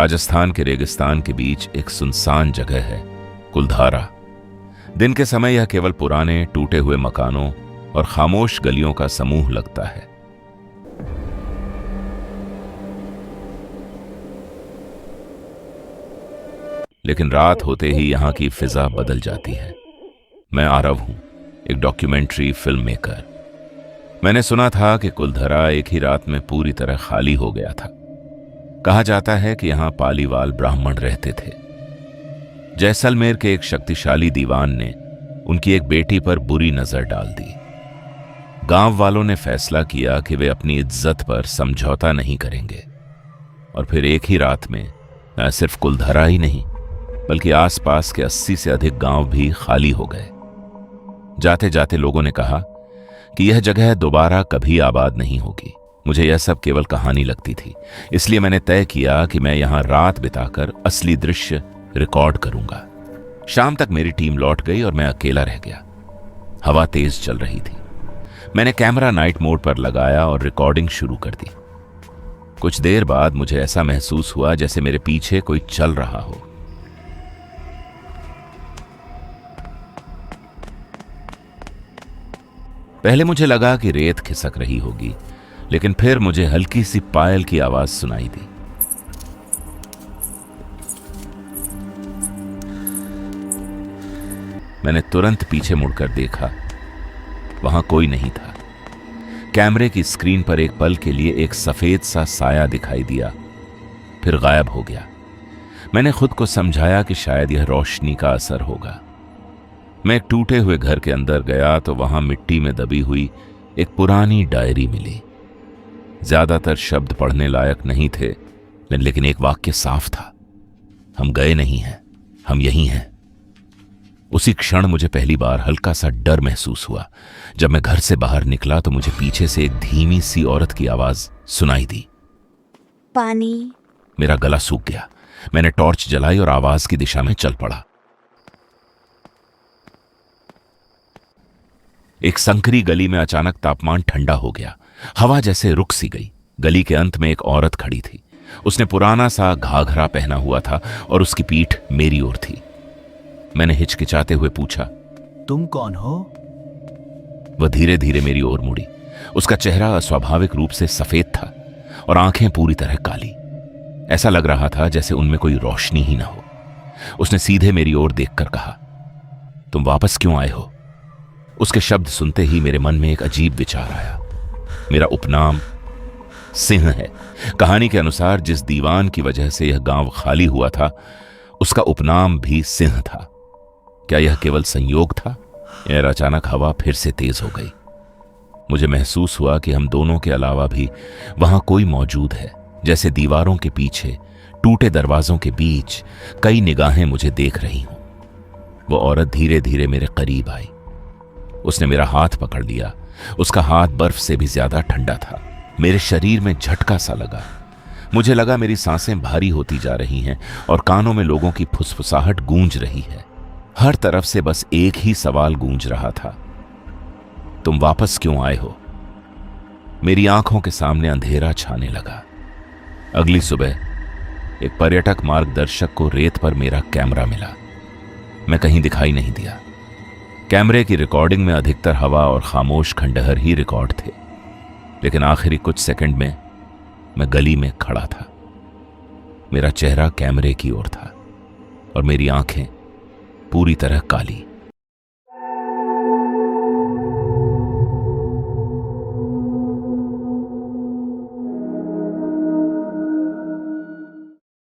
राजस्थान के रेगिस्तान के बीच एक सुनसान जगह है, कुलधारा। दिन के समय यह केवल पुराने टूटे हुए मकानों और खामोश गलियों का समूह लगता है। लेकिन रात होते ही यहां की फिजा बदल जाती है। मैं आरव हूं, एक डॉक्यूमेंट्री फिल्म मेकर। मैंने सुना था कि कुलधारा एक ही रात में पूरी तरह खाली हो गया था। कहा जाता है कि यहां पालीवाल ब्राह्मण रहते थे। जैसलमेर के एक शक्तिशाली दीवान ने उनकी एक बेटी पर बुरी नजर डाल दी। गांव वालों ने फैसला किया कि वे अपनी इज्जत पर समझौता नहीं करेंगे, और फिर एक ही रात में न सिर्फ कुलधारा ही नहीं बल्कि आसपास के 80 से अधिक गांव भी खाली हो गए। जाते जाते लोगों ने कहा कि यह जगह दोबारा कभी आबाद नहीं होगी। मुझे यह सब केवल कहानी लगती थी, इसलिए मैंने तय किया कि मैं यहां रात बिताकर असली दृश्य रिकॉर्ड करूंगा। शाम तक मेरी टीम लौट गई और मैं अकेला रह गया। हवा तेज चल रही थी। मैंने कैमरा नाइट मोड पर लगाया और रिकॉर्डिंग शुरू कर दी। कुछ देर बाद मुझे ऐसा महसूस हुआ जैसे मेरे पीछे कोई चल रहा हो। पहले मुझे लगा कि रेत खिसक रही होगी, लेकिन फिर मुझे हल्की सी पायल की आवाज सुनाई दी। मैंने तुरंत पीछे मुड़कर देखा। वहां कोई नहीं था। कैमरे की स्क्रीन पर एक पल के लिए एक सफेद सा साया दिखाई दिया, फिर गायब हो गया। मैंने खुद को समझाया कि शायद यह रोशनी का असर होगा। मैं एक टूटे हुए घर के अंदर गया तो वहां मिट्टी में दबी हुई एक पुरानी डायरी मिली। ज्यादातर शब्द पढ़ने लायक नहीं थे, लेकिन एक वाक्य साफ था, हम गए नहीं हैं, हम यहीं हैं। उसी क्षण मुझे पहली बार हल्का सा डर महसूस हुआ। जब मैं घर से बाहर निकला तो मुझे पीछे से एक धीमी सी औरत की आवाज सुनाई दी, पानी। मेरा गला सूख गया। मैंने टॉर्च जलाई और आवाज की दिशा में चल पड़ा। एक संकरी गली में अचानक तापमान ठंडा हो गया। हवा जैसे रुक सी गई। गली के अंत में एक औरत खड़ी थी। उसने पुराना सा घाघरा पहना हुआ था और उसकी पीठ मेरी ओर थी। मैंने हिचकिचाते हुए पूछा, तुम कौन हो? वह धीरे धीरे मेरी ओर मुड़ी। उसका चेहरा अस्वाभाविक रूप से सफेद था और आंखें पूरी तरह काली। ऐसा लग रहा था जैसे उनमें कोई रोशनी ही ना हो। उसने सीधे मेरी ओर देखकर कहा, तुम वापस क्यों आए हो? उसके शब्द सुनते ही मेरे मन में एक अजीब विचार आया। मेरा उपनाम सिंह है। कहानी के अनुसार जिस दीवान की वजह से यह गांव खाली हुआ था, उसका उपनाम भी सिंह था। क्या यह केवल संयोग था या अचानक हवा फिर से तेज हो गई? मुझे महसूस हुआ कि हम दोनों के अलावा भी वहां कोई मौजूद है, जैसे दीवारों के पीछे, टूटे दरवाजों के बीच कई निगाहें मुझे देख रही हूं। वो औरत धीरे धीरे मेरे करीब आई। उसने मेरा हाथ पकड़ लिया। उसका हाथ बर्फ से भी ज्यादा ठंडा था। मेरे शरीर में झटका सा लगा। मुझे लगा मेरी सांसें भारी होती जा रही हैं और कानों में लोगों की फुसफुसाहट गूंज रही है। हर तरफ से बस एक ही सवाल गूंज रहा था, तुम वापस क्यों आए हो? मेरी आंखों के सामने अंधेरा छाने लगा। अगली सुबह एक पर्यटक मार्गदर्शक को रेत पर मेरा कैमरा मिला। मैं कहीं दिखाई नहीं दिया। कैमरे की रिकॉर्डिंग में अधिकतर हवा और खामोश खंडहर ही रिकॉर्ड थे, लेकिन आखिरी कुछ सेकंड में मैं गली में खड़ा था। मेरा चेहरा कैमरे की ओर था और मेरी आंखें पूरी तरह काली।